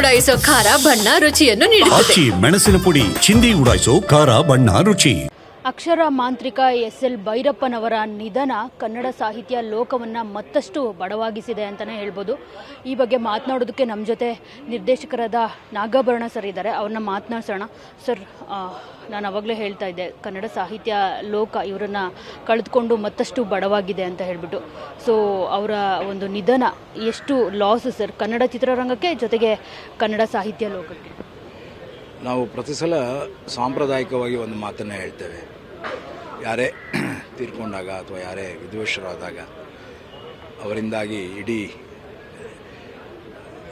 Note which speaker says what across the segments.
Speaker 1: ಉಡಾಯಿಸೋ ಖಾರ ಬಣ್ಣ ರುಚಿಯನ್ನು ನೀಡುತ್ತದೆ.
Speaker 2: ಮೆಣಸಿನ ಪುಡಿ ಚಿಂದಿ ಉಡಾಯಿಸೋ ಖಾರ ಬಣ್ಣ ರುಚಿ.
Speaker 3: ಅಕ್ಷರ ಮಾಂತ್ರಿಕ ಎಸ್.ಎಲ್. ಭೈರಪ್ಪನವರ ನಿಧನ ಕನ್ನಡ ಸಾಹಿತ್ಯ ಲೋಕವನ್ನು ಮತ್ತಷ್ಟು ಬಡವಾಗಿಸಿದೆ ಅಂತಲೇ ಹೇಳ್ಬೋದು. ಈ ಬಗ್ಗೆ ಮಾತನಾಡೋದಕ್ಕೆ ನಮ್ಮ ಜೊತೆ ನಿರ್ದೇಶಕರಾದ ನಾಗಾಭರಣ ಸರ್ ಇದ್ದಾರೆ. ಅವ್ರನ್ನ ಮಾತನಾಡ್ಸೋಣ. ಸರ್, ನಾನು ಆವಾಗಲೇ ಹೇಳ್ತಾ ಇದ್ದೆ, ಕನ್ನಡ ಸಾಹಿತ್ಯ ಲೋಕ ಇವರನ್ನು ಕಳೆದುಕೊಂಡು ಮತ್ತಷ್ಟು ಬಡವಾಗಿದೆ ಅಂತ ಹೇಳ್ಬಿಟ್ಟು. ಸೊ ಅವರ ಒಂದು ನಿಧನ ಎಷ್ಟು ಲಾಸ್ ಸರ್ ಕನ್ನಡ ಚಿತ್ರರಂಗಕ್ಕೆ, ಜೊತೆಗೆ ಕನ್ನಡ ಸಾಹಿತ್ಯ ಲೋಕಕ್ಕೆ?
Speaker 4: ನಾವು ಪ್ರತಿ ಸಲ ಸಾಂಪ್ರದಾಯಿಕವಾಗಿ ಒಂದು ಮಾತನ್ನು ಹೇಳ್ತೇವೆ. ಯಾರೇ ತೀರ್ಕೊಂಡಾಗ ಅಥವಾ ಯಾರೇ ವಿದ್ವೇಷರಾದಾಗ ಅವರಿಂದಾಗಿ ಇಡೀ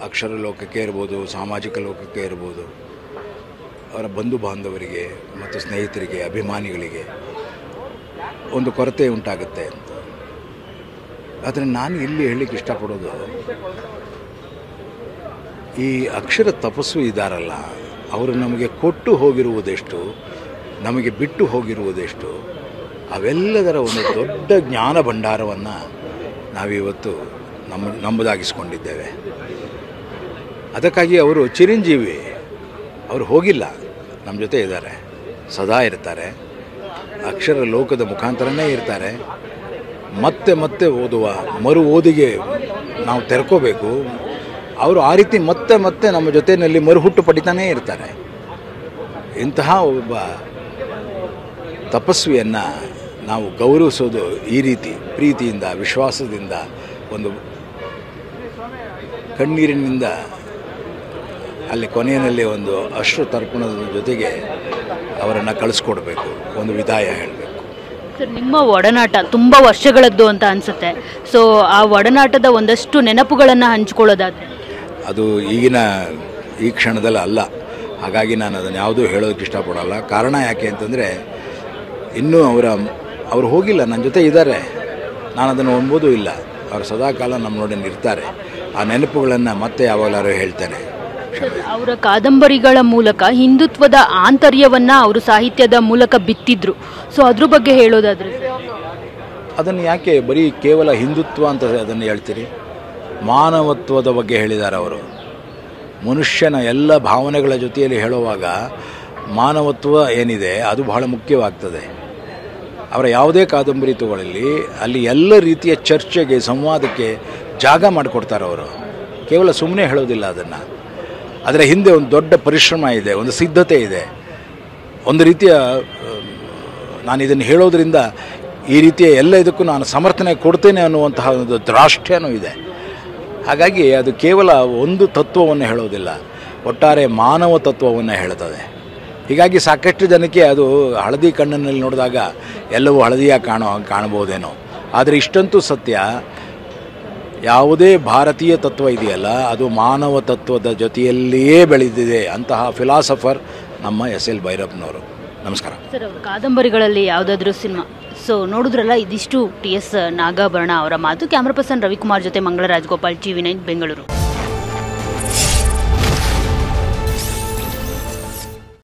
Speaker 4: ಅಕ್ಷರ ಲೋಕಕ್ಕೆ ಇರ್ಬೋದು, ಸಾಮಾಜಿಕ ಲೋಕಕ್ಕೆ ಇರ್ಬೋದು, ಅವರ ಬಂಧು ಬಾಂಧವರಿಗೆ ಮತ್ತು ಸ್ನೇಹಿತರಿಗೆ, ಅಭಿಮಾನಿಗಳಿಗೆ ಒಂದು ಕೊರತೆ ಉಂಟಾಗುತ್ತೆ ಅಂತ. ಆದರೆ ನಾನು ಇಲ್ಲಿ ಹೇಳಲಿಕ್ಕೆ ಇಷ್ಟಪಡೋದು, ಈ ಅಕ್ಷರ ತಪಸ್ಸು ಇದ್ದಾರಲ್ಲ, ಅವರು ನಮಗೆ ಕೊಟ್ಟು ಹೋಗಿರುವುದೆಷ್ಟು, ನಮಗೆ ಬಿಟ್ಟು ಹೋಗಿರುವುದೆಷ್ಟು, ಅವೆಲ್ಲದರ ಒಂದು ದೊಡ್ಡ ಜ್ಞಾನ ಭಂಡಾರವನ್ನು ನಾವಿವತ್ತು ನಮ್ಮದಾಗಿಸ್ಕೊಂಡಿದ್ದೇವೆ. ಅದಕ್ಕಾಗಿ ಅವರು ಚಿರಂಜೀವಿ. ಅವರು ಹೋಗಿಲ್ಲ, ನಮ್ಮ ಜೊತೆ ಇದ್ದಾರೆ, ಸದಾ ಇರ್ತಾರೆ, ಅಕ್ಷರ ಲೋಕದ ಮುಖಾಂತರನೇ ಇರ್ತಾರೆ. ಮತ್ತೆ ಮತ್ತೆ ಓದುವ ಮರು ಓದಿಗೆ ನಾವು ತೆರ್ಕೋಬೇಕು. ಅವರು ಆ ರೀತಿ ಮತ್ತೆ ಮತ್ತೆ ನಮ್ಮ ಜೊತೆಯಲ್ಲಿ ಮರುಹುಟ್ಟು ಪಡಿತಾನೇ ಇರ್ತಾರೆ. ಇಂತಹ ಒಬ್ಬ ತಪಸ್ವಿಯನ್ನು ನಾವು ಗೌರವಿಸೋದು ಈ ರೀತಿ ಪ್ರೀತಿಯಿಂದ, ವಿಶ್ವಾಸದಿಂದ, ಒಂದು ಕಣ್ಣೀರಿನಿಂದ, ಅಲ್ಲಿ ಕೊನೆಯಲ್ಲಿ ಒಂದು ಅಶ್ರು ತರ್ಪಣದ ಜೊತೆಗೆ ಅವರನ್ನು ಕಳಿಸ್ಕೊಡ್ಬೇಕು, ಒಂದು ವಿದಾಯ ಹೇಳಬೇಕು.
Speaker 3: ಸರ್, ನಿಮ್ಮ ಒಡನಾಟ ತುಂಬ ವರ್ಷಗಳದ್ದು ಅಂತ ಅನಿಸುತ್ತೆ. ಸೊ ಆ ಒಡನಾಟದ ಒಂದಷ್ಟು ನೆನಪುಗಳನ್ನು ಹಂಚ್ಕೊಳ್ಳೋದಾದರೆ
Speaker 4: ಅದು ಈ ಕ್ಷಣದಲ್ಲಿ ಅಲ್ಲ. ಹಾಗಾಗಿ ನಾನು ಅದನ್ನು ಯಾವುದೂ ಹೇಳೋದಕ್ಕೆ ಇಷ್ಟಪಡೋಲ್ಲ. ಕಾರಣ ಯಾಕೆ ಅಂತಂದರೆ, ಇನ್ನೂ ಅವರು ಹೋಗಿಲ್ಲ, ನನ್ನ ಜೊತೆ ಇದ್ದಾರೆ. ನಾನು ಅದನ್ನು ಒನ್ಬೋದೂ ಇಲ್ಲ. ಅವರು ಸದಾಕಾಲ ನಮ್ಮ ನೋಡಿ ಇರ್ತಾರೆ. ಆ ನೆನಪುಗಳನ್ನು ಮತ್ತೆ ಯಾವಾಗಲಾರು ಹೇಳ್ತೇನೆ.
Speaker 3: ಅವರ ಕಾದಂಬರಿಗಳ ಮೂಲಕ ಹಿಂದುತ್ವದ ಆಂತರ್ಯವನ್ನು ಅವರು ಸಾಹಿತ್ಯದ ಮೂಲಕ ಬಿತ್ತಿದ್ರು. ಸೊ ಅದ್ರ ಬಗ್ಗೆ ಹೇಳೋದಾದರೆ
Speaker 4: ಅದನ್ನು ಯಾಕೆ ಬರೀ ಕೇವಲ ಹಿಂದುತ್ವ ಅಂತ ಅದನ್ನು ಹೇಳ್ತೀರಿ? ಮಾನವತ್ವದ ಬಗ್ಗೆ ಹೇಳಿದ್ದಾರೆ ಅವರು. ಮನುಷ್ಯನ ಎಲ್ಲ ಭಾವನೆಗಳ ಜೊತೆಯಲ್ಲಿ ಹೇಳುವಾಗ ಮಾನವತ್ವ ಏನಿದೆ ಅದು ಬಹಳ ಮುಖ್ಯವಾಗ್ತದೆ. ಅವರ ಯಾವುದೇ ಕಾದಂಬರಿ ತಗೊಳ್ಳಿ, ಅಲ್ಲಿ ಎಲ್ಲ ರೀತಿಯ ಚರ್ಚೆಗೆ, ಸಂವಾದಕ್ಕೆ ಜಾಗ ಮಾಡಿಕೊಡ್ತಾರೆ ಅವರು. ಕೇವಲ ಸುಮ್ಮನೆ ಹೇಳೋದಿಲ್ಲ ಅದನ್ನು. ಅದರ ಹಿಂದೆ ಒಂದು ದೊಡ್ಡ ಪರಿಶ್ರಮ ಇದೆ, ಒಂದು ಸಿದ್ಧತೆ ಇದೆ, ಒಂದು ರೀತಿಯ ನಾನು ಇದನ್ನು ಹೇಳೋದ್ರಿಂದ ಈ ರೀತಿಯ ಎಲ್ಲ ಇದಕ್ಕೂ ನಾನು ಸಮರ್ಥನೆ ಕೊಡ್ತೇನೆ ಅನ್ನುವಂತಹ ಒಂದು ದ್ರಾಷ್ಟ್ಯನೂ ಇದೆ. ಹಾಗಾಗಿ ಅದು ಕೇವಲ ಒಂದು ತತ್ವವನ್ನು ಹೇಳೋದಿಲ್ಲ, ಒಟ್ಟಾರೆ ಮಾನವ ತತ್ವವನ್ನು ಹೇಳ್ತದೆ. ಹೀಗಾಗಿ ಸಾಕಷ್ಟು ಜನಕ್ಕೆ ಅದು ಹಳದಿ ಕಣ್ಣಿನಲ್ಲಿ ನೋಡಿದಾಗ ಎಲ್ಲವೂ ಹಳದಿಯಾಗಿ ಕಾಣಬಹುದೇನೋ. ಆದರೆ ಇಷ್ಟಂತೂ ಸತ್ಯ, ಯಾವುದೇ ಭಾರತೀಯ ತತ್ವ ಇದೆಯಲ್ಲ, ಅದು ಮಾನವ ತತ್ವದ ಜೊತೆಯಲ್ಲಿಯೇ ಬೆಳೆದಿದೆ. ಅಂತಹ ಫಿಲಾಸಫರ್ ನಮ್ಮ ಎಸ್.ಎಲ್. ಭೈರಪ್ಪನವರು. ನಮಸ್ಕಾರ
Speaker 3: ಸರ್. ಅವ್ರ ಕಾದಂಬರಿಗಳಲ್ಲಿ ಯಾವುದಾದ್ರೂ ಸಿನಿಮಾ ಸೊ ನೋಡಿದ್ರಲ್ಲ, ಇದಿಷ್ಟು ಟಿ.ಎಸ್. ನಾಗಾಭರಣ ಅವರ ಮಾತು. ಕ್ಯಾಮ್ರಾ ಪರ್ಸನ್ ರವಿಕುಮಾರ್ ಜೊತೆ ಮಂಗಳ ರಾಜಗೋಪಾಲ್, ಟಿವಿ9 ಬೆಂಗಳೂರು.